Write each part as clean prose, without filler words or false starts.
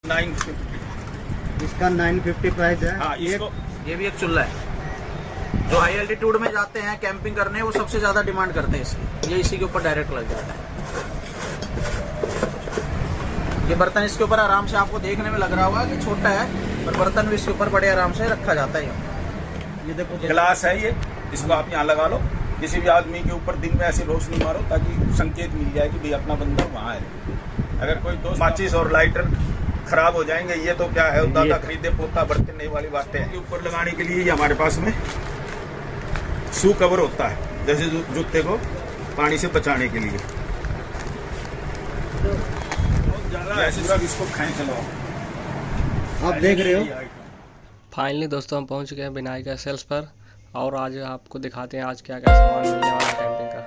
950। इसका 950 प्राइस है। हाँ, इसको ये भी एक चूल्हा है जो हाई एल्टीट्यूड में जाते हैं कैंपिंग करने, वो सबसे ज्यादा डिमांड करते हैं इसकी। ये इसी के ऊपर डायरेक्ट लग जाता है। ये बर्तन इसके ऊपर आराम से, आपको देखने में लग रहा होगा कि छोटा है, पर बर्तन भी इसके ऊपर बड़े आराम से रखा जाता है। ये देखो गिलास है ये, इसको आप यहाँ लगा लो। किसी भी आदमी के ऊपर दिन में ऐसी रोशनी मारो ताकि संकेत मिल जाए कि भाई अपना बंदा वहाँ है। अगर कोई दोस्त माचिस और लाइटर खराब हो जाएंगे, ये तो क्या है, दादा खरीदे पोता बर्तन नहीं वाली बातें हैं। ऊपर लगाने के लिए ये हमारे पास में शू कवर होता है, जैसे जूते को पानी से बचाने के लिए। ऐसे सब इसको खाएं चलो आप देख रहे हो। फाइनली दोस्तों हम पहुंच गए हैं विनायका सेल्स पर, और आज आपको दिखाते हैं आज क्या क्या सामान मिलने वाला है कैंपिंग का।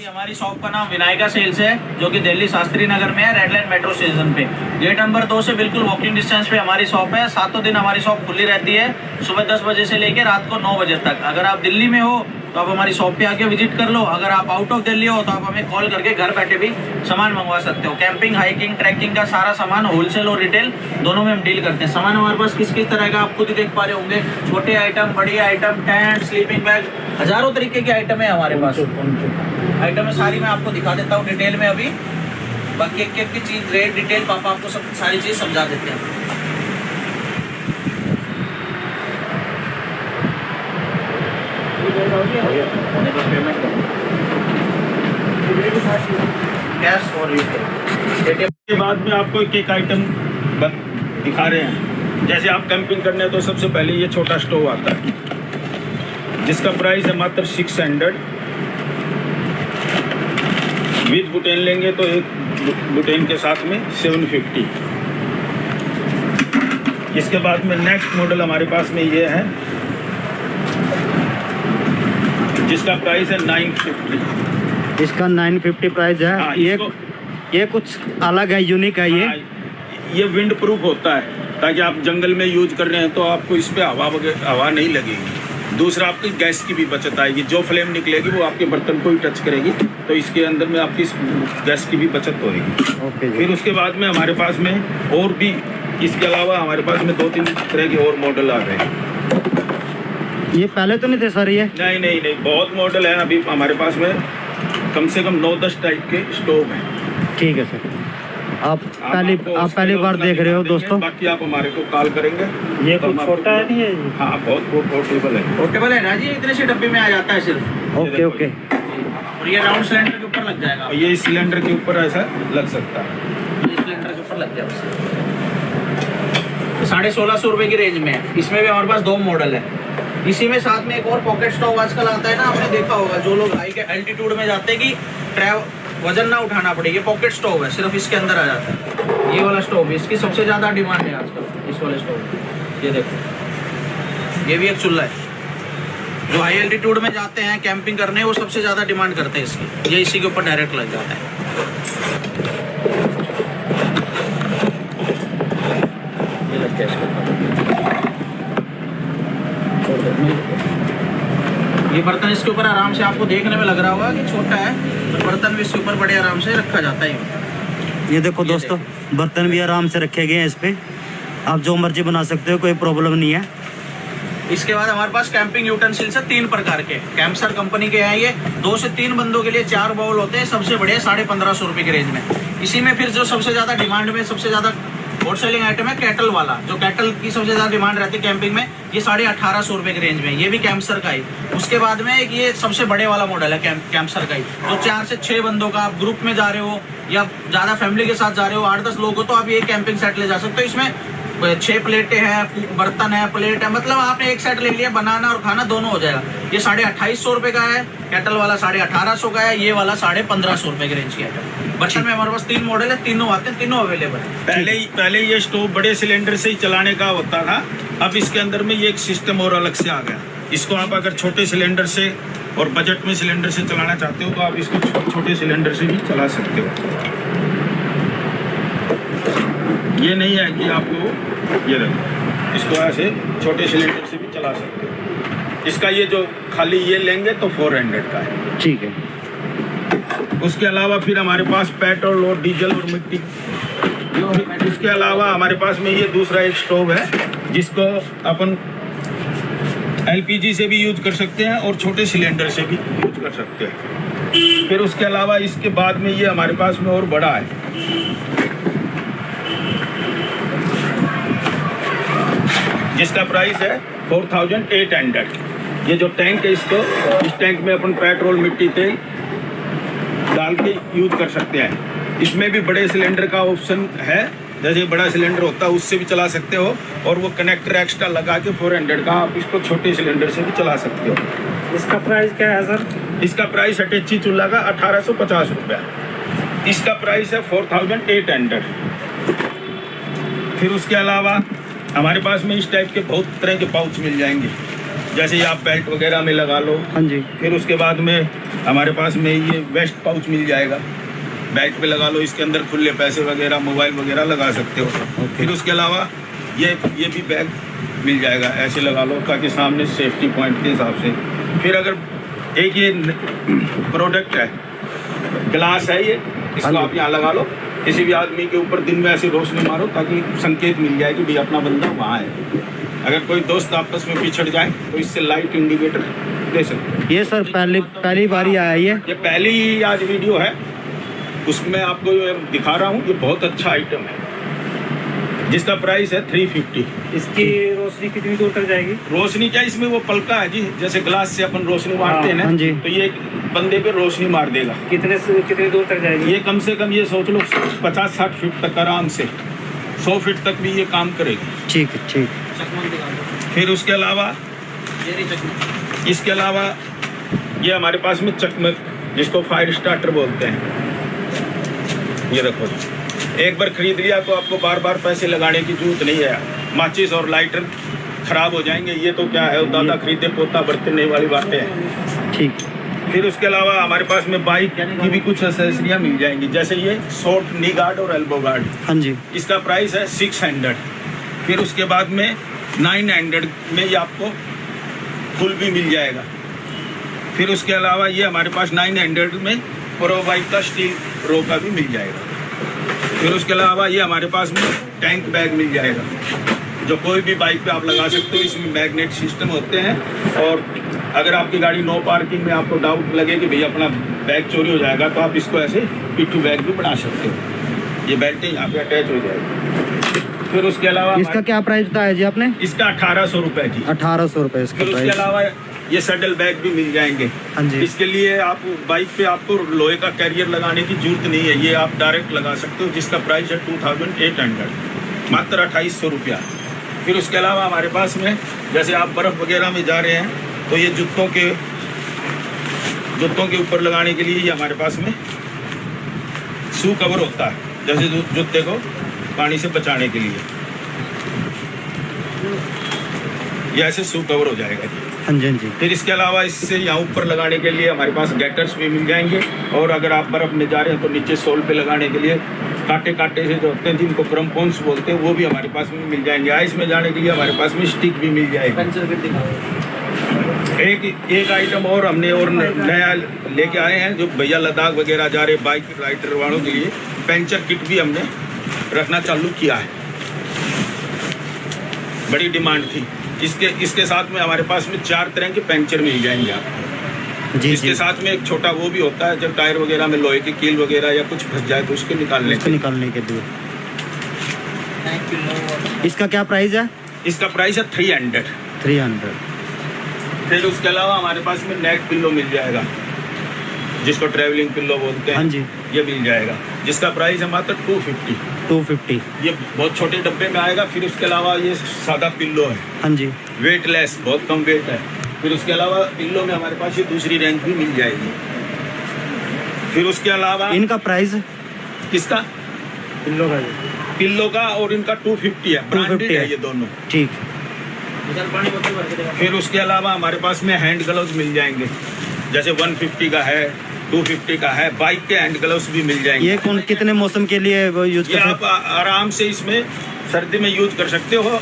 हमारी शॉप का नाम विनायका सेल्स है, जो कि दिल्ली शास्त्री नगर में है, रेड लाइन मेट्रो स्टेशन पे। गेट नंबर 2 से बिल्कुल वॉकिंग डिस्टेंस पे हमारी शॉप है। सातों दिन हमारी शॉप खुली रहती है, सुबह 10 बजे से लेकर रात को 9 बजे तक। अगर आप दिल्ली में हो तो आप हमारी शॉप पे आके विजिट कर लो। अगर आप आउट ऑफ दिल्ली हो तो आप हमें कॉल करके घर बैठे भी सामान मंगवा सकते हो। कैंपिंग, हाइकिंग, ट्रैकिंग का सारा सामान होलसेल और रिटेल दोनों में हम डील करते हैं। सामान हमारे पास किस किस तरह का आप खुद ही देख पा रहे होंगे। छोटे आइटम, बड़ी आइटम, टेंट, स्लीपिंग बैग, हजारों तरीके के आइटम है हमारे पास। आइटम है सारी, मैं आपको दिखा देता हूँ डिटेल में अभी। बाकी एक एक की चीज, रेट, डिटेल पापा आपको सब सारी चीज समझा देते हैं। कैश फॉर यू के बाद में आपको एक एक आइटम दिखा रहे हैं। जैसे आप कैंपिंग करने हैं तो सबसे पहले ये छोटा स्टोव आता है, जिसका प्राइस है मात्र 600। विद बुटेन लेंगे तो एक बुटेन के साथ में 750। इसके बाद में नेक्स्ट मॉडल हमारे पास में ये है, जिसका प्राइस है 950। इसका 950 प्राइस है। हाँ, ये कुछ अलग है, यूनिक है ये। हाँ, ये विंड प्रूफ होता है, ताकि आप जंगल में यूज कर रहे हैं तो आपको इस पे हवा नहीं लगेगी। दूसरा, आपकी गैस की भी बचत आएगी। जो फ्लेम निकलेगी वो आपके बर्तन को ही टच करेगी, तो इसके अंदर में आपकी गैस की भी बचत होगी। ओके। फिर उसके बाद में हमारे पास में और भी, इसके अलावा हमारे पास में 2-3 तरह के और मॉडल आ गए हैं। ये पहले तो नहीं थे सर ये? नहीं, बहुत मॉडल है अभी हमारे पास में। कम से कम 9-10 टाइप के स्टोव हैं। ठीक है सर। आप पहली बार देख रहे हो दोस्तों। बाकी आप हमारे को कॉल करेंगे। ये तो छोटा है नहीं है? हाँ, बहुत पोर्टेबल है। पोर्टेबल है ना जी, इतने से डब्बे में आ जाता है सिर्फ। ओके। और ये राउंड सिलेंडर के ऊपर लग जाएगा। ये सिलेंडर के ऊपर ऐसा लग सकता है। ये सिलेंडर के ऊपर लग जाएगा। 1650 रुपए की रेंज में है। इसमें भी हमारे पास 2 मॉडल है। इसी में साथ में एक और पॉकेट स्टोव आजकल आता है ना, आपने देखा होगा। जो लोग हाई के एल्टीट्यूड में जाते हैं कि वजन ना उठाना पड़े, ये पॉकेट स्टोव है, सिर्फ इसके अंदर आ जाता है। ये वाला स्टोव, इसकी सबसे ज्यादा डिमांड है आजकल, इस वाले स्टोव। ये देखो, ये भी एक चूल्हा है जो हाई एल्टीट्यूड में जाते हैं कैंपिंग करने, वो सबसे ज्यादा डिमांड करते हैं इसकी। ये इसी के ऊपर डायरेक्ट लग जाता है। ये लगता है इसके ऊपर। ये बर्तन इसके ऊपर आराम से, आपको देखने में लग रहा होगा कि छोटा है, तो बर्तन भी इसके ऊपर बड़े आराम से रखा जाता है। ये देखो दोस्तों, बर्तन भी आराम से रखे गए हैं इस पे। आप जो मर्जी बना सकते हो, कोई प्रॉब्लम नहीं है। इसके बाद हमारे पास कैंपिंग यूटेंसिल्स है 3 प्रकार के। कैंपसर कंपनी के हैं ये। 2 से 3 बंदों के लिए 4 बाउल होते हैं, सबसे बड़े 1550 रुपए की रेंज में। इसी में फिर जो सबसे ज्यादा डिमांड में, सबसे ज्यादा हॉट सेलिंग आइटम है कैटल वाला। जो कैटल की सबसे ज्यादा डिमांड रहती है कैंपिंग में, ये 1850 रुपए की रेंज में। ये भी कैंपसर का ही। उसके बाद में एक ये सबसे बड़े वाला मॉडल है कैंपसर का ही, जो 4 से 6 बंदों का, आप ग्रुप में जा रहे हो या ज्यादा फैमिली के साथ जा रहे हो, 8-10 लोग हो, तो आप ये कैंपिंग सेट ले जा सकते हो। इसमें 6 प्लेटें हैं, बर्तन है, प्लेट है, मतलब आपने एक सेट ले लिया, बनाना और खाना दोनों हो जाएगा। ये 2850 रुपए का है, कैटल वाला 1850 का है, ये वाला 1550 रुपए की रेंज की है। बर्तन में हमारे पास 3 मॉडल है, तीनों आते हैं, तीनों अवेलेबल है। पहले ये स्टोव बड़े सिलेंडर से ही चलाने का होता था, अब इसके अंदर में ये एक सिस्टम और अलग से आ गया। इसको आप अगर छोटे सिलेंडर से और बजट में सिलेंडर से चलाना चाहते हो तो आप इसको छोटे सिलेंडर से भी चला सकते हो। ये नहीं है कि आपको, ये देखो इसको ऐसे छोटे सिलेंडर से भी चला सकते हो। इसका ये जो खाली ये लेंगे तो 400 का है। ठीक है। उसके अलावा फिर हमारे पास पेट्रोल और डीजल और मिट्टी, उसके अलावा हमारे पास में ये दूसरा एक स्टोव है जिसको अपन LPG से भी यूज कर सकते हैं और छोटे सिलेंडर से भी यूज कर सकते हैं। फिर उसके अलावा इसके बाद में ये हमारे पास में और बड़ा है, जिसका प्राइस है 4800। ये जो टैंक है इसको, इस टैंक में अपन पेट्रोल मिट्टी तेल डाल के यूज कर सकते हैं। इसमें भी बड़े सिलेंडर का ऑप्शन है, जैसे बड़ा सिलेंडर होता है उससे भी चला सकते हो, और वो कनेक्टर एक्स्ट्रा लगा के 400 का आप इसको छोटे सिलेंडर से भी चला सकते हो। इसका प्राइस क्या है सर? इसका प्राइस अटैची चूल्हा का 1850 रुपया। इसका प्राइस है 4800। फिर उसके अलावा हमारे पास में इस टाइप के बहुत तरह के पाउच मिल जाएंगे, जैसे ये आप बेल्ट वगैरह में लगा लो। हाँ जी। फिर उसके बाद में हमारे पास में ये वेस्ट पाउच मिल जाएगा, बेल्ट पे लगा लो, इसके अंदर खुले पैसे वगैरह मोबाइल वगैरह लगा सकते हो। फिर उसके अलावा ये भी बैग मिल जाएगा, ऐसे लगा लो ताकि सामने सेफ्टी पॉइंट के हिसाब से। फिर अगर एक ये प्रोडक्ट है, ग्लास है ये, इसको आप यहाँ लगा लो, किसी भी आदमी के ऊपर दिन में ऐसे रोशनी मारो ताकि संकेत मिल जाए कि भाई अपना बंदा वहाँ है। अगर कोई दोस्त आपस में पिछड़ जाए तो इससे लाइट इंडिकेटर दे सकते। ये सर पहली बारी आया ये पहली ही आज वीडियो है, उसमें आपको दिखा रहा हूँ। ये बहुत अच्छा आइटम है जिसका प्राइस है 350। इसकी रोशनी कितनी दूर तक जाएगी? रोशनी क्या, इसमें वो पलका है जी, जैसे ग्लास से अपन रोशनी मारते हैं हाँ ना, जी। तो ये बंदे पे रोशनी मार देगा। कितनी दूर तक जाएगी? ये कम से कम ये सोच लो 50-60 फीट तक आराम से, 100 फीट तक भी ये काम करेगी। ठीक है, ठीक। फिर उसके अलावा इसके अलावा ये हमारे पास में चकमक, जिसको फायर स्टार्टर बोलते हैं, ये रखो जी। एक बार खरीद लिया तो आपको बार बार पैसे लगाने की जरूरत नहीं है। माचिस और लाइटर खराब हो जाएंगे, ये तो क्या है, दादा खरीदे पोता बरतने वाली बातें हैं। ठीक। फिर उसके अलावा हमारे पास में बाइक की भी कुछ एक्सेसरियाँ मिल जाएंगी, जैसे ये शॉर्ट नी गार्ड और एल्बो गार्ड। हाँ जी। इसका प्राइस है 600। फिर उसके बाद में 900 में ये आपको फुल भी मिल जाएगा। फिर उसके अलावा ये हमारे पास 900 में प्रो बाइक का स्टील रो का भी मिल जाएगा। फिर उसके अलावा ये हमारे पास में टैंक बैग मिल जाएगा, जो कोई भी बाइक पे आप लगा सकते हो। इसमें मैग्नेट सिस्टम होते हैं, और अगर आपकी गाड़ी नो पार्किंग में आपको डाउट लगे कि भैया अपना बैग चोरी हो जाएगा, तो आप इसको ऐसे पिट्ठू बैग भी बना सकते हो। ये बेल्ट यहाँ पे अटैच हो जाएगी। फिर उसके अलावा इसका क्या प्राइस बताया जी आपने? इसका 1800 रुपए की। 1800 रुपए इसका फिर उसके प्राइस। अलावा ये सैडल बैग भी मिल जाएंगे। हाँ जी। इसके लिए आप बाइक पे आपको लोहे का कैरियर लगाने की जरूरत नहीं है, ये आप डायरेक्ट लगा सकते हो, जिसका प्राइस है 2800, मात्र 2800 रुपया। फिर उसके अलावा हमारे पास में जैसे आप बर्फ़ वगैरह में जा रहे हैं, तो ये जूतों के ऊपर लगाने के लिए ये हमारे पास में शू कवर होता है, जैसे जूते को पानी से बचाने के लिए ये ऐसे शू कवर हो जाएगा जी। हाँ जी, हाँ जी। फिर इसके अलावा इससे यहाँ ऊपर लगाने के लिए हमारे पास गैटर्स भी मिल जाएंगे, और अगर आप बर्फ़ में जा रहे हैं तो नीचे सोल पे लगाने के लिए कांटे से जो होते हैं, जिनको क्रम्पोन्स बोलते हैं, वो भी हमारे पास में मिल जाएंगे। आइस में जाने के लिए हमारे पास में स्टिक भी मिल जाएगी। एक आइटम और हमने और नया लेके आए हैं, जो भैया लद्दाख वगैरह जा रहे बाइक राइडर वालों के लिए पंचर किट भी हमने रखना चालू किया है, बड़ी डिमांड थी। इसके साथ में हमारे पास में 4 तरह के पंचर मिल जाएंगे आपको। जी, इसके जी। साथ में एक छोटा वो भी होता है, जब टायर वगैरह में लोहे की कील वगैरह या कुछ फंस जाए तो उसको निकालने के लिए। इसका क्या प्राइस है? इसका प्राइस है 300। 300। फिर उसके अलावा हमारे पास में नेक पिल्लो मिल जाएगा, जिसको ट्रैवलिंग पिल्लो बोलते हैं। हाँ जी। ये मिल जाएगा, जिसका प्राइस है मात्र 250। ये बहुत छोटे डब्बे में आएगा। फिर उसके अलावा ये सादा पिल्लो है, हाँ जी। वेटलेस, बहुत कम वेट है। फिर उसके अलावा पिल्लो में हमारे पास ये दूसरी रेंज भी मिल जाएगी। फिर उसके अलावा इनका प्राइस किसका? पिल्लो का और इनका 250 है, ब्रांडेड है ये दोनों। ठीक। फिर उसके अलावा हमारे पास में हैंड ग्लव्स मिल जाएंगे, जैसे 150 का है, 250 का है। बाइक के हैंड ग्लव्स भी मिल जाएंगे। ये कितने मौसम के लिए यूज ये आप आराम से इसमें सर्दी में यूज कर सकते हो।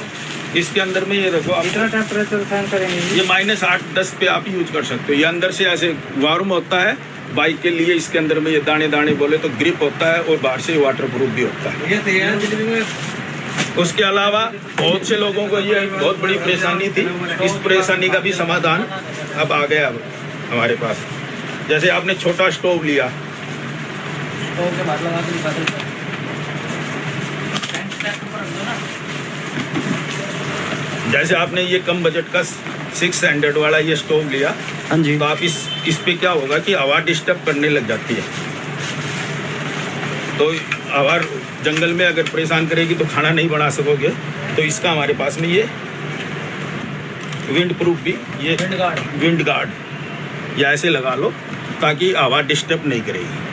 इसके अंदर में ये देखो आप कितना टेम्परेचर सहन करेंगे? ये -8-10 पे आप यूज कर सकते हो। ये अंदर से ऐसे वार्म होता है बाइक के लिए। इसके अंदर में ये दाने दाने बोले तो ग्रिप होता है और बाहर से वाटर प्रूफ भी होता है। ये तैयार दिल्ली में। उसके अलावा बहुत से लोगों को ये बहुत बड़ी परेशानी थी, इस परेशानी का भी समाधान अब आ गया अब हमारे पास। जैसे आपने छोटा स्टोव लिया, स्टोव के बाद लगा के दिखा देता हूं। जैसे आपने ये कम बजट का 600 वाला ये स्टोव लिया, हाँ जी। तो आप इस पे क्या होगा कि हवा डिस्टर्ब करने लग जाती है। तो हवा जंगल में अगर परेशान करेगी तो खाना नहीं बना सकोगे। तो इसका हमारे पास में ये विंड प्रूफ भी, ये विंड गार्ड या ऐसे लगा लो ताकि हवा डिस्टर्ब नहीं करेगी।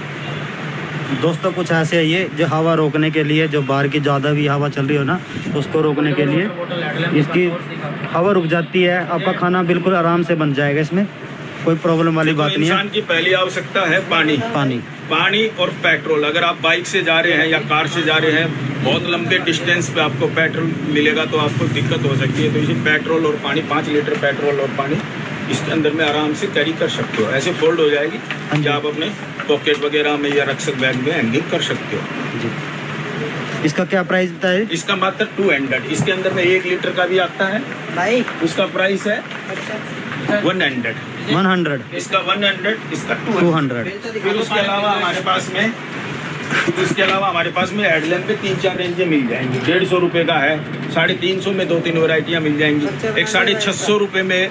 दोस्तों कुछ ऐसे है ये जो हवा रोकने के लिए, जो बाहर की ज़्यादा भी हवा चल रही हो ना, तो उसको रोकने के लिए इसकी हवा रुक जाती है। आपका खाना बिल्कुल आराम से बन जाएगा, इसमें कोई प्रॉब्लम वाली बात नहीं है। इंसान की पहली आवश्यकता है पानी और पेट्रोल। अगर आप बाइक से जा रहे हैं या कार से जा रहे हैं, बहुत लंबे डिस्टेंस पे आपको पेट्रोल मिलेगा तो आपको दिक्कत हो सकती है। तो इसी पेट्रोल और पानी, 5 लीटर पेट्रोल और पानी इसके अंदर में आराम से कैरी कर सकते हो। ऐसे फोल्ड हो जाएगी कि आप अपने पॉकेट वगैरह में या रक्षक बैग में हैंगिंग कर सकते हो जी। इसका क्या प्राइस बताए? इसका मात्र 200। इसके अंदर में 1 लीटर का भी आता है भाई, उसका प्राइस है 100। 100, इसका 100, इसका 200। फिर उसके अलावा हमारे पास में हेडलैम्प पे 3-4 रेंजें मिल जाएंगी। 150 रुपये का है, 350 में 2-3 वैरायटियाँ मिल जाएंगी। एक 650 रुपये में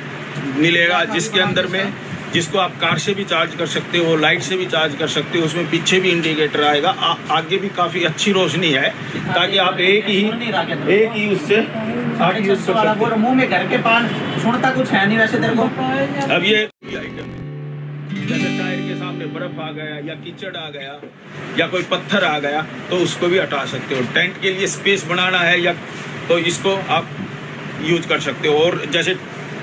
मिलेगा, जिसके अंदर में जिसको आप कार से भी चार्ज कर सकते हो, लाइट से भी चार्ज कर सकते हो। उसमें पीछे भी इंडिकेटर आएगा, आगे भी काफ़ी अच्छी रोशनी है ताकि आप एक ही उससे आप यूज कर सकते हो। मुंह में घर के पान सुनता कुछ है नहीं वैसे तेरे को। अब ये आइटम जैसे टायर के सामने बर्फ आ गया या कीचड़ आ गया या कोई पत्थर आ गया तो उसको भी हटा सकते हो। टेंट के लिए स्पेस बनाना है या तो इसको आप यूज कर सकते हो। और जैसे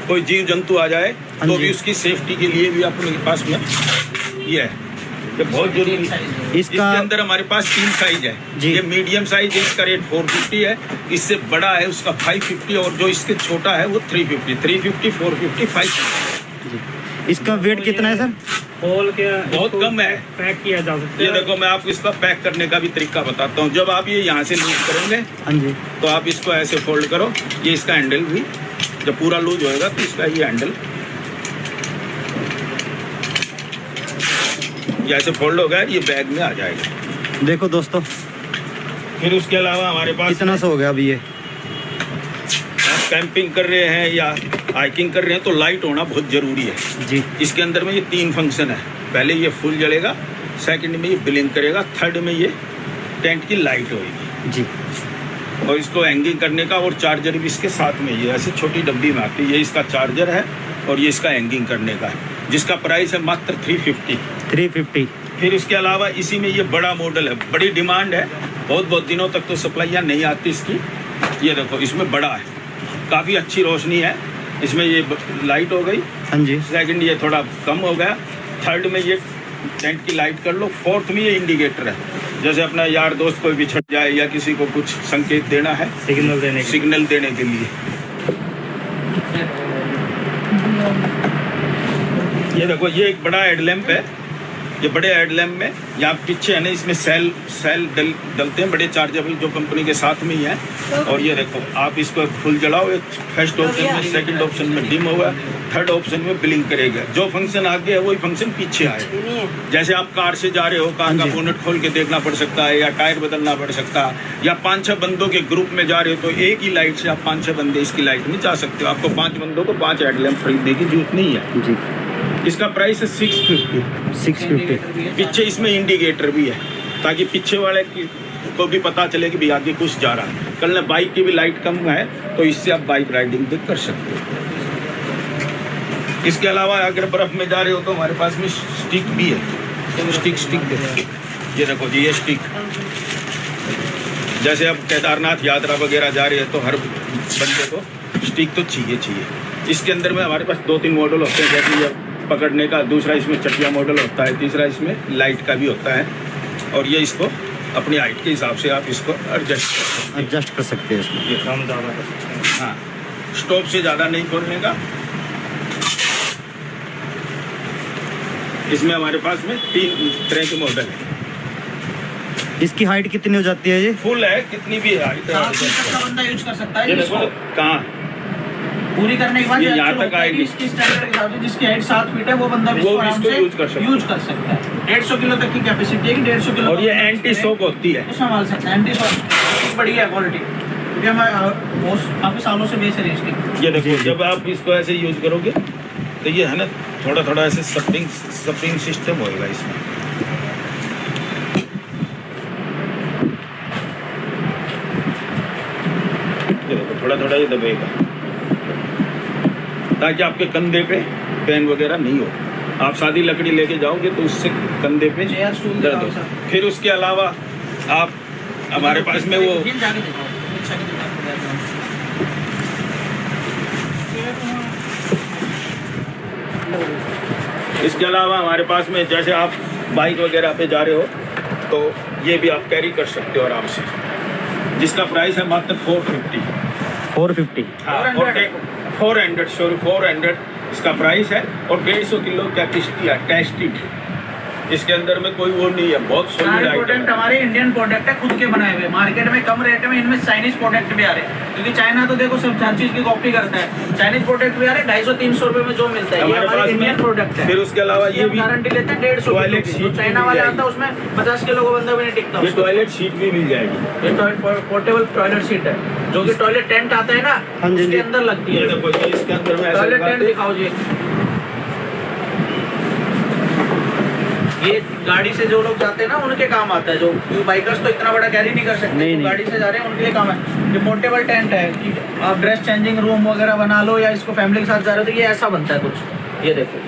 कोई जीव जंतु आ जाए तो भी उसकी सेफ्टी के लिए भी अपने पास में ये है, ये बहुत जरूरी है। इसके अंदर हमारे पास 3 साइज है। ये मीडियम साइज है, इसका रेट 450 है। इससे बड़ा है उसका 550 और जो इसके छोटा है वो 350, 450, 550। इसका वेट कितना है सर? खोल के बहुत कम है, पैक किया जा सकता है। ये देखो मैं आपको इसका पैक करने का भी तरीका बताता हूँ। जब आप ये यहाँ से लूज करेंगे, हाँ जी, तो आप इसको ऐसे फोल्ड करो। ये इसका हैंडल भी जब पूरा लूज होएगा तो इसका ये हैंडल ये ऐसे फोल्ड होगा, ये बैग में आ जाएगा। देखो दोस्तों, फिर उसके अलावा हमारे पास कितना सा हो गया अभी ये। आप कैंपिंग कर रहे हैं या हाइकिंग कर रहे हैं तो लाइट होना बहुत ज़रूरी है जी। इसके अंदर में ये 3 फंक्शन है। पहले ये फुल जलेगा, सेकंड में ये ब्लिंक करेगा, थर्ड में ये टेंट की लाइट होगी जी। और इसको हैंगिंग करने का और चार्जर भी इसके साथ में ये ऐसे छोटी डब्बी में आती है। ये इसका चार्जर है और ये इसका हैंगिंग करने का है, जिसका प्राइस है मात्र 350। फिर इसके अलावा इसी में ये बड़ा मॉडल है, बड़ी डिमांड है, बहुत दिनों तक तो सप्लाइयाँ नहीं आती इसकी। ये देखो इसमें बड़ा है, काफ़ी अच्छी रोशनी है इसमें। ये लाइट हो गई, हाँ जी। सेकंड ये थोड़ा कम हो गया, थर्ड में ये टेंट की लाइट कर लो, फोर्थ में ये इंडिकेटर है। जैसे अपना यार दोस्त कोई बिछड़ जाए या किसी को कुछ संकेत देना है, सिग्नल देने के लिए। ये देखो ये एक बड़ा हेडलैम्प है। ये बड़े हेडलैम्प में यहाँ पीछे है ना, इसमें सेल डलते हैं बड़े चार्जेबल, जो कंपनी के साथ में ही है। और ये देखो आप इसको फुल जलाओ, फर्स्ट ऑप्शन में, सेकंड ऑप्शन में डिम होगा, थर्ड ऑप्शन में ब्लिंक करेगा। जो फंक्शन आगे है वही फंक्शन पीछे आए। जैसे आप कार से जा रहे हो, कार का बोनेट खोल के देखना पड़ सकता है या टायर बदलना पड़ सकता है, या 5-6 बंदों के ग्रुप में जा रहे हो तो एक ही लाइट से आप 5-6 बंदे इसकी लाइट में जा सकते हो। आपको 5 बंदों को 5 हेडलैम्प खरीदने की जरूरत नहीं है जी। इसका प्राइस है 650। पीछे इसमें इंडिकेटर भी है ताकि पीछे वाले को भी पता चले कि भाई आगे कुछ जा रहा है। कल ने बाइक की भी लाइट कम है तो इससे आप बाइक राइडिंग भी कर सकते हो। इसके अलावा अगर बर्फ में जा रहे हो तो हमारे पास में स्टिक भी है। स्टिक देखो, ये देखो जी, ये स्टिक। जैसे अब केदारनाथ यात्रा वगैरह जा रहे हैं तो हर बंदे को स्टिक तो चाहिए। इसके अंदर में हमारे पास 2-3 मॉडल होते हैं, जैसे ये पकड़ने का, दूसरा इसमें चटिया मॉडल होता है, तीसरा इसमें लाइट का भी होता है। और ये इसको अपनी हाइट के हिसाब से आप इसको एडजस्ट कर सकते हैं इसको। ये कम ज़्यादा कर सकते हैं। हाँ, स्टॉप से ज़्यादा नहीं खोलने का। इसमें हमारे पास में 3 तरह के मॉडल है। इसकी हाइट कितनी हो जाती है ये? फुल है, कितनी भी हाइट है। 7 मीटर का बंदा यूज कर सकता ये है देखो इसको। कहाँ पूरी करने के बाद ये ये यहाँ actual तक होता है कि आएगी। इसकी स्टैंडर्ड के हिसाब से जिसकी हाइट 7 फीट है वो बंदा भी वो इसको भी आराम इसको से यूज कर सकता है। यूज कर सकता है। 150 किलो तक की कैपेसिटी है कि 150 किलो और ये का एंटी शॉक होती है। तो संभाल सकता है। एंटी शॉक बढ़िया है क्वालिटी, क्योंकि हम काफी सालों से बेच रहे हैं इसकी। ये देखो जब आप इसको ऐसे यूज करोगे तो ये है ना थोड़ा थोड़ा ऐसे सपिंग सिस्टम होएगा इसमें। ये देखो थोड़ा थोड़ा ये दबेगा ताकि आपके कंधे पे पेन वगैरह नहीं हो। आप सादी लकड़ी लेके जाओगे तो उससे कंधे पे चेयर स्टूल दर्द दिखाओ हो। सर। फिर उसके अलावा आप हमारे पास में वो जिम जाके दिखाओ, अच्छा की दुकान पे जाके दिखाओ। इसके अलावा हमारे पास में जैसे आप बाइक वगैरह पे जा रहे हो तो ये भी आप कैरी कर सकते हो आराम से, जिसका प्राइस है मात्र 450। 450। 400 सॉरी 400 इसका प्राइस है। और 150 किलो कैपेसिटी है, टेस्टेड। इसके अंदर में कोई वो नहीं है, बहुत सारे सॉलिड आइटम प्रोडक्ट है। हमारे इंडियन प्रोडक्ट है, खुद के बनाए हुए। मार्केट में कम रेट में इनमें चाइनीज प्रोडक्ट भी आ रहे हैं, क्योंकि चाइना तो देखो सब हर चीज की कॉपी करता है। चाइनीज प्रोडक्ट भी आ रहे हैं 250-300 रुपए में जो मिलता है, ये हमारे हमारे पास इंडियन में प्रोडक्ट है। फिर उसके अलावा ये भी गारंटी लेते हैं 150 टॉयलेट किलो की। सीट जो चाइना भी वाला मिल आता है उसमें 50 किलो का बंदा भी नहीं टिकता ये उसको। टॉयलेट सीट भी मिल जाएगी। ये पोर्टेबल टॉयलेट सीट है, जो कि टॉयलेट टेंट आता है ना हाँ जी, उसके जी। अंदर लगती ये है। देखो ये इसके अंदर में ऐसे टॉयलेट टेंट लगाते हैं। दिखाओ जी। ये गाड़ी से जो लोग जाते हैं ना उनके काम आता है, जो बाइकर्स तो इतना बड़ा कैरी नहीं कर सकते, नहीं, जो नहीं। गाड़ी से जा रहे हैं उनके लिए काम है। ये पोर्टेबल टेंट है कि आप ड्रेस चेंजिंग रूम वगैरह बना लो, या इसको फैमिली के साथ जा रहे हो तो ये ऐसा बनता है कुछ। ये देखो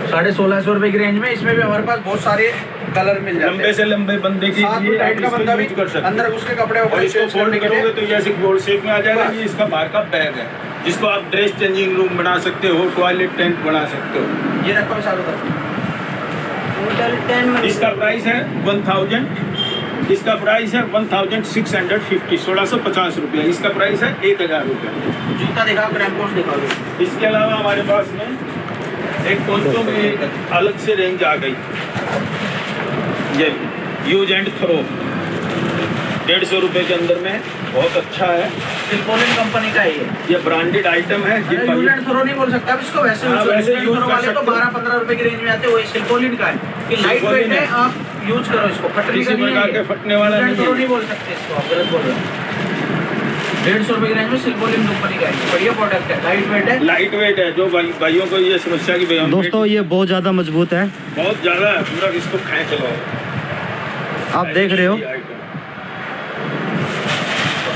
1650 रुपए की रेंज में इसमें भी हमारे पास बहुत सारे कलर मिल जाते लंबे हैं। से लंबे बंदे के साथ में लिए टाइट आप का इसको बंदा भी यूज कर सकते अंदर हो। घुस के कपड़े और वपड़े इसको चेंज फोल्ड करने के लिए। करोगे तो ये ऐसे गोल शेप में आ जाएगा। ये इसका बाहर का बैग है, जिसको आप ड्रेस चेंजिंग रूम बना सकते हो, टॉयलेट टेंट बना सकते हो। ये रखो सालों तक। इसका प्राइस है 1000। इसका प्राइस है 1650, 1650 रुपया। इसका प्राइस है 1000 रुपया। जूता दिखाओ, क्रैम्पोस दिखाओ। इसके अलावा हमारे पास में एक पोंचो में एक अलग से रेंज आ गई। ये यूज एंड थ्रो 150 रुपये के अंदर में, बहुत अच्छा है। सिल्कोलिन कंपनी का है ये ब्रांडेड आइटम है। ये यूज एंड थ्रो नहीं बोल सकता अब इसको, वैसे हाँ, वैसे यूज कर वाले तो सकते हो। 12-15 रुपए की रेंज में आते हैं। वही सिल्कोलिन का है कि लाइट वेट सिल्कोलिन है, है। आप यूज करो इसको। फटने किसी का नहीं प्रकार है के ये। फटने वाला यूज एंड नहीं थ्रो है। नहीं बोल सकते इसको, आप गलत बोल रहे हो। 150 रुपए की रेंज में सिल्कोलिन कंपनी का है, बढ़िया प्रोडक्ट है, लाइट वेट है। लाइट वेट है। जो भाइयों को ये समस्या की दोस्तों ये बहुत ज़्यादा मजबूत है, बहुत ज्यादा है, पूरा इसको खाए चलो। आप देख रहे हो।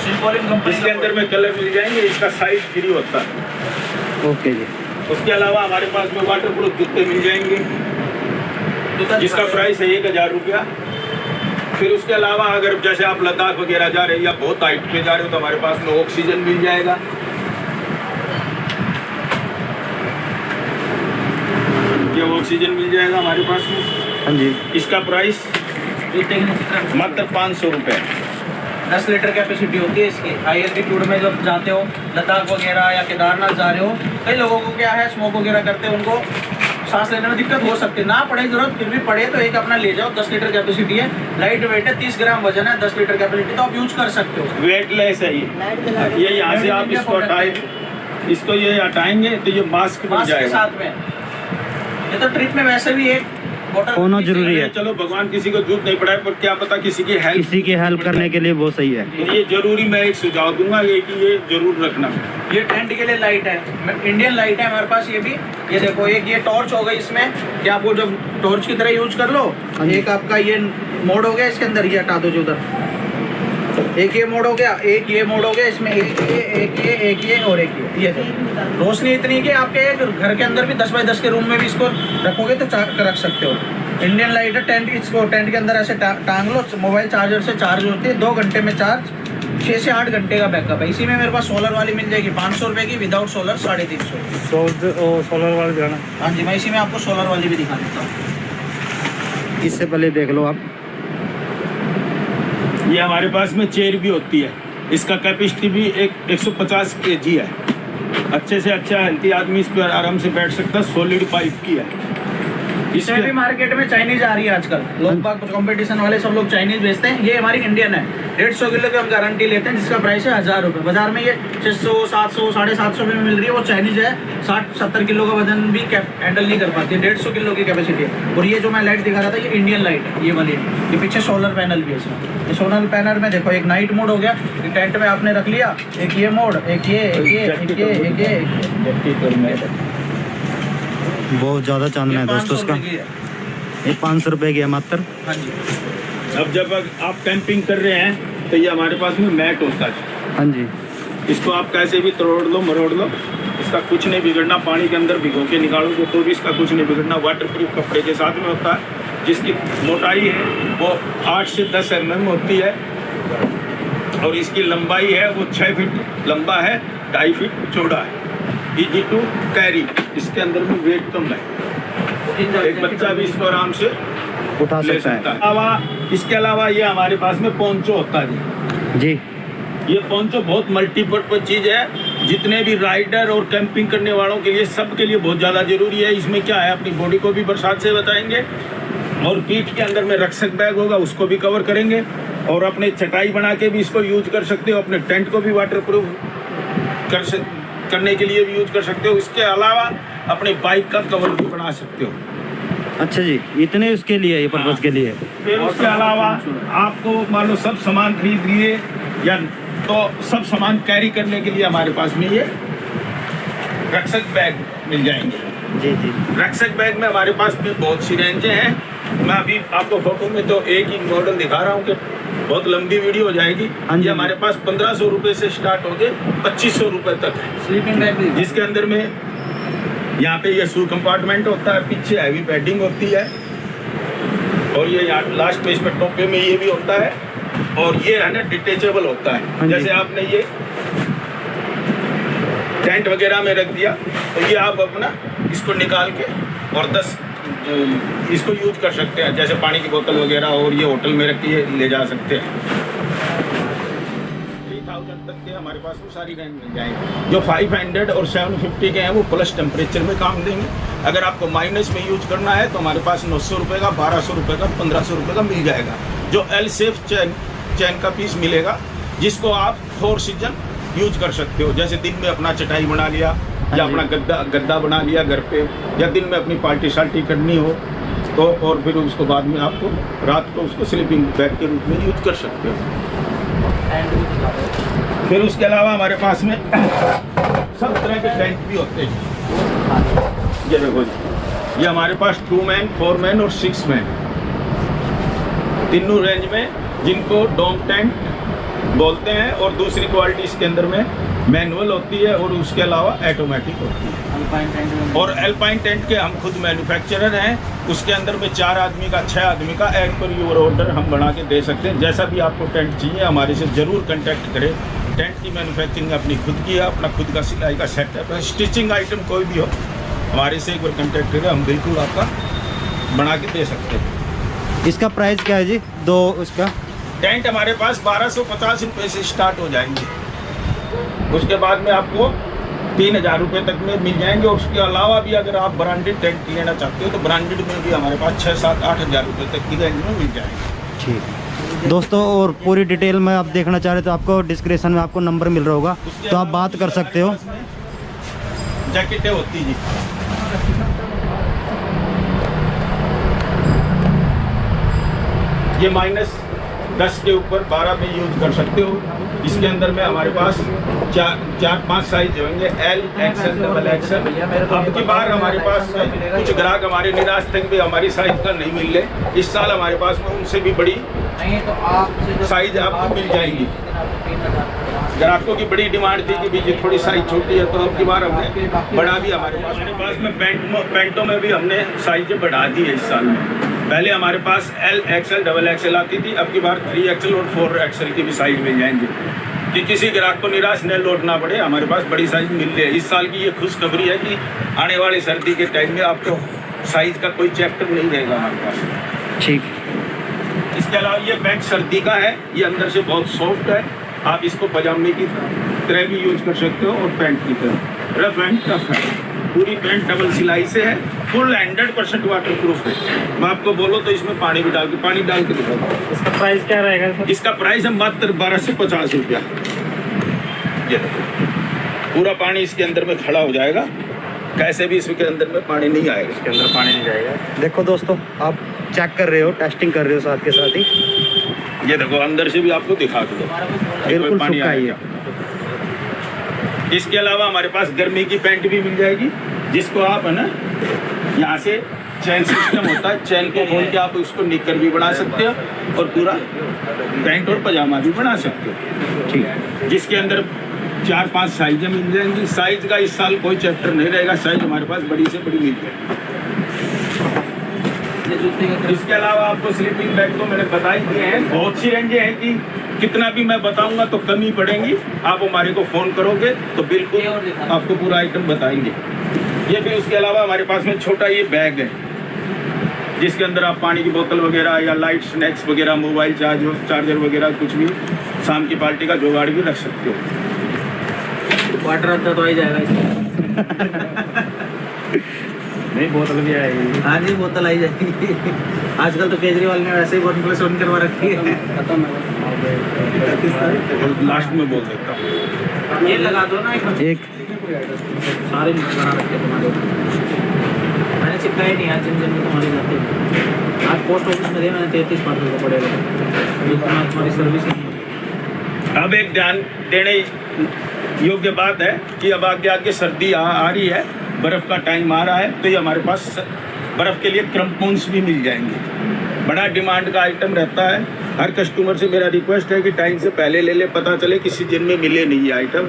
सिल्कोलिन कंपनी इसके अंदर में कलर मिल जाएंगे। इसका साइज फ्री होता है। ओके जी। उसके अलावा हमारे पास में वाटर प्रूफ जूते मिल जाएंगे, जिसका प्राइस है 1000 रुपया। फिर उसके अलावा अगर जैसे आप लद्दाख वगैरह जा रहे हो या बहुत हाइट पे जा रहे हो तो हमारे पास में ऑक्सीजन मिल जाएगा। ये ऑक्सीजन मिल जाएगा हमारे पास में। हाँ जी। इसका प्राइस जूते के नीचे मात्र 500 रुपये। 10 लीटर कैपेसिटी होती है इसकी। हाई एल्टीट्यूड में जब जाते हो, लद्दाख वगैरह या केदारनाथ जा रहे हो, कई लोगों को क्या है स्मोक वगैरह करते हैं, उनको सांस लेने में दिक्कत हो सकती है। ना पड़े जरूरत, फिर भी पड़े तो एक अपना ले जाओ। 10 लीटर कैपेसिटी है, लाइट वेट है, 30 ग्राम वजन है, 10 लीटर कैपेसिटी, तो आप यूज कर सकते हो। वेटलेस है ये यहाँ से आप इसको हटाए, इसको ये हटाएंगे तो ये मास्क बन मास्क के जाएगा। साथ में ये तो ट्रिप में वैसे भी एक बोतल होना जरूरी है। चलो भगवान किसी को जरूरत नहीं पड़ा है, पर क्या पता किसी की हेल्प किसी की हेल्प करने के लिए बहुत सही है। ये जरूरी, मैं एक सुझाव दूंगा ये कि ये जरूर रखना। ये टेंट के लिए लाइट है, इंडियन लाइट है हमारे पास। ये भी ये देखो, एक ये टॉर्च हो गई इसमें कि आपको जब टॉर्च की तरह यूज कर लो। एक आपका ये मोड हो गया, इसके अंदर ये हटा दो जो उधर। एक ये मोड हो गया, एक ये मोड हो गया, इसमें एक ये और एक ये रोशनी इतनी कि आपके घर के अंदर भी 10 बाई 10 के रूम में भी इसको रखोगे तो रख सकते हो। इंडियन लाइट है टेंट, इसको टेंट के अंदर ऐसे टांग लो, मोबाइल चार्जर से चार्ज होती है, 2 घंटे में चार्ज, 6 से 8 घंटे का बैकअप है। इसी में मेरे पास सोलर वाली मिल जाएगी 500 रुपये की, विदाउट सोलर 350। सोलर वाला दिखाना। हाँ जी, मैं इसी में आपको सोलर वाली भी दिखा देता हूँ। इससे पहले देख लो आप। ये हमारे पास में चेयर भी होती है, इसका कैपेसिटी भी 150 kg है। अच्छे से अच्छा हेल्थी आदमी इस पर आराम से बैठ सकता है। सॉलिड पाइप की है। इसमें भी मार्केट में चाइनीज आ रही है आजकल। लोग बाग कंपटीशन वाले सब लोग चाइनीज बेचते हैं। ये हमारी इंडियन है। 150 किलो की हम गारंटी लेते हैं, जिसका प्राइस है 1000 रुपये। बाजार में ये 600, 700, 750 में मिल रही है। वो चाइनीज है। 60-70 किलो का वजन भी हैंडल नहीं कर पाती है। 150 किलो की कैपेसिटी है। और ये जो मैं लाइट दिखा रहा था, ये इंडियन लाइट है, ये वाली। ये पीछे सोलर पैनल भी है इसमें। ये सोलर पैनल में देखो, एक नाइट मोड हो गया, ये टेंट में आपने रख लिया, एक ये मोड, एक ये। बहुत ज़्यादा चांदना है दोस्तों इसका। ये 500 रुपये की है मात्र। हाँ जी। अब जब आप कैंपिंग कर रहे हैं तो ये हमारे पास में मैट होता है। हाँ जी। इसको आप कैसे भी तोड़ लो मरोड़ लो, इसका कुछ नहीं बिगड़ना। पानी के अंदर भिगो के निकालोगे तो भी इसका कुछ नहीं बिगड़ना। वाटरप्रूफ कपड़े के साथ में होता है, जिसकी मोटाई है वो 8 से 10 mm होती है। और इसकी लंबाई है वो 6 फीट लंबा है, 2.5 फीट चौड़ा है। इजी टू कैरी, इसके अंदर में वेट कम है। एक बच्चा भी इसको आराम से उठा ले सकता है। इसके अलावा ये हमारे पास में पोंचो होता है जी। ये पोंचो बहुत मल्टीपर्पज चीज़ है। जितने भी राइडर और कैंपिंग करने वालों के लिए, सबके लिए बहुत ज़्यादा ज़रूरी है। इसमें क्या है, अपनी बॉडी को भी बरसात से बचाएंगे और पीठ के अंदर में रक्षक बैग होगा, उसको भी कवर करेंगे। और अपने चटाई बना के भी इसको यूज कर सकते हो। अपने टेंट को भी वाटरप्रूफ करने के लिए भी यूज कर सकते हो। इसके अलावा अपने बाइक का कवर भी बना सकते हो। अच्छा जी, इतने उसके लिए, ये पर्पज़ के लिए। फिर उसके अलावा आपको मान लो सब सामान खरीद लिए या तो सब सामान कैरी करने के लिए हमारे पास में ये रक्षक बैग मिल जाएंगे। जी जी। रक्षक बैग में हमारे पास भी बहुत सी रेंजें हैं। मैं अभी आपको फोटो में तो एक ही मॉडल दिखा रहा हूँ कि बहुत लंबी वीडियो हो जाएगी। ये हमारे पास 1500 रुपये से स्टार्ट होके 2500 रुपये तक है। स्लीपिंग बैग भी, जिसके अंदर में यहाँ पे ये शू कंपार्टमेंट होता है, पीछे हैवी पैडिंग होती है। और ये यहाँ लास्ट में इसमें टोपे में ये भी होता है। और ये है ना डिटेचेबल होता है। जैसे आपने ये टेंट वगैरह में रख दिया तो ये आप अपना इसको निकाल के और 10 इसको यूज कर सकते हैं। जैसे पानी की बोतल वगैरह, और ये होटल में रख के ले जा सकते हैं। 3000 तक के हमारे पास वो सारी रेंज मिल जाएंगे। जो 500 और 750 के हैं वो प्लस टेम्परेचर में काम देंगे। अगर आपको माइनस में यूज करना है तो हमारे पास 900 रुपये का, 1200 रुपये का, 1500 रुपये का मिल जाएगा। जो एल सेफ चैन का पीस मिलेगा, जिसको आप 4 सीजन यूज कर सकते हो। जैसे दिन में अपना चटाई बना लिया या अपना गद्दा बना लिया घर पे, या दिन में अपनी पार्टी शार्टी करनी हो तो, और फिर उसको बाद में आपको रात को उसको स्लीपिंग बैग के रूप में यूज कर सकते हो। फिर उसके अलावा हमारे पास में सब तरह के टेंट भी होते हैं। ये देखो जी, ये हमारे पास 2 मैन, 4 मैन और 6 मैन तीनों रेंज में, जिनको डोम टेंट बोलते हैं। और दूसरी क्वालिटी इसके अंदर में मैनुअल होती है और उसके अलावा ऑटोमेटिक होती है। और एल्पाइन टेंट के हम खुद मैन्युफैक्चरर हैं। उसके अंदर में 4 आदमी का, 6 आदमी का एज पर योर ऑर्डर हम बना के दे सकते हैं। जैसा भी आपको टेंट चाहिए हमारे से ज़रूर कांटेक्ट करें। टेंट की मैन्युफैक्चरिंग अपनी खुद की है, अपना खुद का सिलाई का सेटअप है। स्टिचिंग आइटम कोई भी हो हमारे से एक बार कांटेक्ट करें, हम बिल्कुल आपका बना के दे सकते हैं। इसका प्राइस क्या है जी? दो उसका टेंट हमारे पास 1250 रुपये से स्टार्ट हो जाएंगे। उसके बाद में आपको 3000 रुपये तक में मिल जाएंगे। और उसके अलावा भी अगर आप ब्रांडेड टेंट लेना चाहते हो तो ब्रांडेड में भी हमारे पास 6, 7, 8 हज़ार रुपये तक की रेंज में मिल जाएंगे। ठीक दोस्तों, और पूरी डिटेल में आप देखना चाह रहे तो आपको डिस्क्रिप्शन में आपको नंबर मिल रहा होगा, तो आप बात कर सकते हो। जैकेटें होती जी, ये -10 के ऊपर 12 में यूज कर सकते हो। इसके अंदर में हमारे पास 4-5 साइज होंगे, एल, एक्सएल, डबल एक्सएल। अब की बार हमारे पास कुछ ग्राहक हमारे निराश थे भी हमारी साइज का नहीं मिल रहे। इस साल हमारे पास में उनसे भी बड़ी साइज आपको मिल जाएगी। ग्राहकों की बड़ी डिमांड थी कि भी थोड़ी साइज छोटी है, तो अब की बार हमने बढ़ा भी हमारे पास में पैंटों में भी हमने साइज बढ़ा दी है इस साल में। पहले हमारे पास एल, एक्सएल, डबल एक्सएल आती थी, अब की बार 3 एक्सएल और 4 एक्सएल की भी साइज मिल जाएंगे कि किसी ग्राहक को निराश न लौटना पड़े। हमारे पास बड़ी साइज मिल रही है। इस साल की ये खुशखबरी है कि आने वाली सर्दी के टाइम में आपको साइज का कोई चैप्टर नहीं रहेगा हमारे पास। ठीक। इसके अलावा ये पैंट सर्दी का है, ये अंदर से बहुत सॉफ्ट है आप इसको पजामे की तरह भी यूज कर सकते हो और पैंट की तरह। रफ एंड टफ है, पूरी पैंट डबल सिलाई से है, फुल 100% वाटर प्रूफ है। मैं आपको बोलो तो इसमें पानी भी डाल के दिखाऊंगा। इसका प्राइस क्या रहेगा सर? इसका प्राइस है मात्र 1250 रुपया। ये देखो, पूरा पानी इसके अंदर में खड़ा हो जाएगा, कैसे भी इसके अंदर में पानी नहीं आएगा, इसके अंदर पानी नहीं जाएगा। देखो दोस्तों, आप चेक कर रहे हो, टेस्टिंग कर रहे हो साथ के साथ ही। ये देखो अंदर से भी आपको दिखा दो, बिल्कुल सूखा ही है। इसके अलावा हमारे पास गर्मी की पैंट भी मिल जाएगी, जिसको आप है ना यहाँ से चैन सिस्टम होता है, चैन को खोल के आप उसको निकर भी बना सकते हो और पूरा पैंट और पजामा भी बना सकते हो। ठीक है, जिसके अंदर 4-5 साइजें मिल जाएंगी। साइज का इस साल कोई चैप्टर नहीं रहेगा, साइज हमारे पास बड़ी से बड़ी मिल जाएगी। इसके अलावा आपको स्लीपिंग बैग तो मैंने बता ही दिए हैं, बहुत सी रेंजें हैं कि कितना भी मैं बताऊंगा तो कम ही पड़ेंगी। आप हमारे को फ़ोन करोगे तो बिल्कुल आपको पूरा आइटम बताएंगे। ये भी उसके अलावा हमारे पास में छोटा ये बैग है, जिसके अंदर आप पानी की बोतल वगैरह या लाइट स्नैक्स वगैरह, मोबाइल चार्जर वगैरह कुछ भी शाम की पार्टी का जुगाड़ भी रख सकते हो। वाटर आता तो आ ही जाएगा इसमें। नहीं, बोतल भी आएगी। हाँ जी, बोतल आई जाएगी। आजकल तो केजरीवाल ने वैसे ही 1+1 करवा रखी है। लास्ट में बोल देता हूँ, ये लगा दो ना एक सारे बना रखे तुम्हारे, मैंने चिपकाया नहीं आज, जिन में तुम्हारी जाती है। आज पोस्ट ऑफिस में दिया मैंने 33 पार्सल को पड़ेगा, तुम्हारी सर्विस ही। अब एक ध्यान देने योग्य बात है कि अब आगे सर्दी आ रही है, बर्फ़ का टाइम आ रहा है, तो ये हमारे पास बर्फ़ के लिए क्रम्पोन्स भी मिल जाएंगे। बड़ा डिमांड का आइटम रहता है। हर कस्टमर से मेरा रिक्वेस्ट है कि टाइम से पहले ले ले, पता चले कि सीजन में मिले नहीं ये आइटम,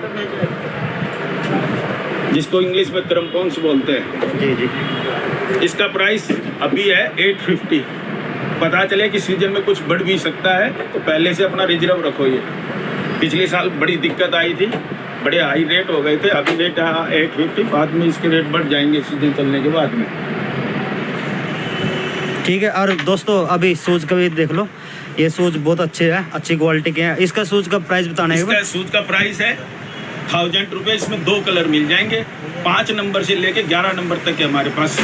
जिसको इंग्लिश में क्रम्पोन्स बोलते हैं। जी जी, इसका प्राइस अभी है 850। पता चले कि सीजन में कुछ बढ़ भी सकता है तो पहले से अपना रिजर्व रखो। ये पिछले साल बड़ी दिक्कत आई थी, बड़े हाई रेट हो गए थे, अभी रेट 850, बाद में इसके रेट बढ़ जाएंगे सीजन चलने के बाद में। ठीक है। और दोस्तों, अभी शूज़ का भी देख लो, ये शूज़ बहुत अच्छे हैं, अच्छी क्वालिटी के हैं। इसका शूज़ का प्राइस बताना है? इसका शूज़ का प्राइस है 1000 रुपये। इसमें 2 कलर मिल जाएंगे, 5 नंबर से लेके 11 नंबर तक के हमारे पास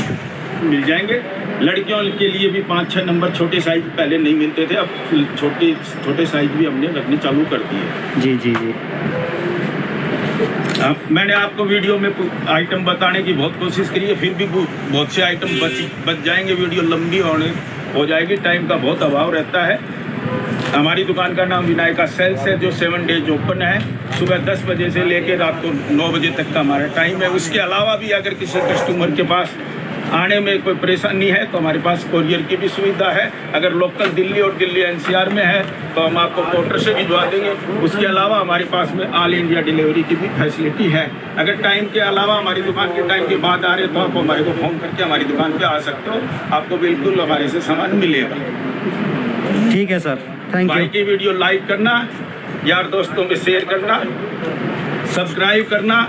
मिल जाएंगे। लड़कियों के लिए भी 5-6 नंबर छोटे साइज पहले नहीं मिलते थे, अब छोटे साइज भी हमने रखने चालू कर दिए। जी जी जी। मैंने आपको वीडियो में आइटम बताने की बहुत कोशिश करी है, फिर भी बहुत से आइटम बच जाएंगे, वीडियो लंबी हो जाएगी, टाइम का बहुत अभाव रहता है। हमारी दुकान का नाम विनायका सेल्स है, जो 7 डेज ओपन है। सुबह 10 बजे से लेकर रात को 9 बजे तक का हमारा टाइम है। उसके अलावा भी अगर किसी कस्टमर के पास आने में कोई परेशानी है तो हमारे पास कोरियर की भी सुविधा है। अगर लोकल दिल्ली और दिल्ली NCR में है तो हम आपको पोर्टर से भिजवा देंगे। उसके अलावा हमारे पास में ऑल इंडिया डिलीवरी की भी फैसिलिटी है। अगर टाइम के अलावा हमारी दुकान के टाइम के बाद आ रहे तो आप हमारे को फ़ोन करके हमारी दुकान पे आ सकते हो, आपको बिल्कुल हमारे से सामान मिलेगा। ठीक है सर, थैंक भाई यू। की वीडियो लाइक करना, यार दोस्तों में शेयर करना, सब्सक्राइब करना।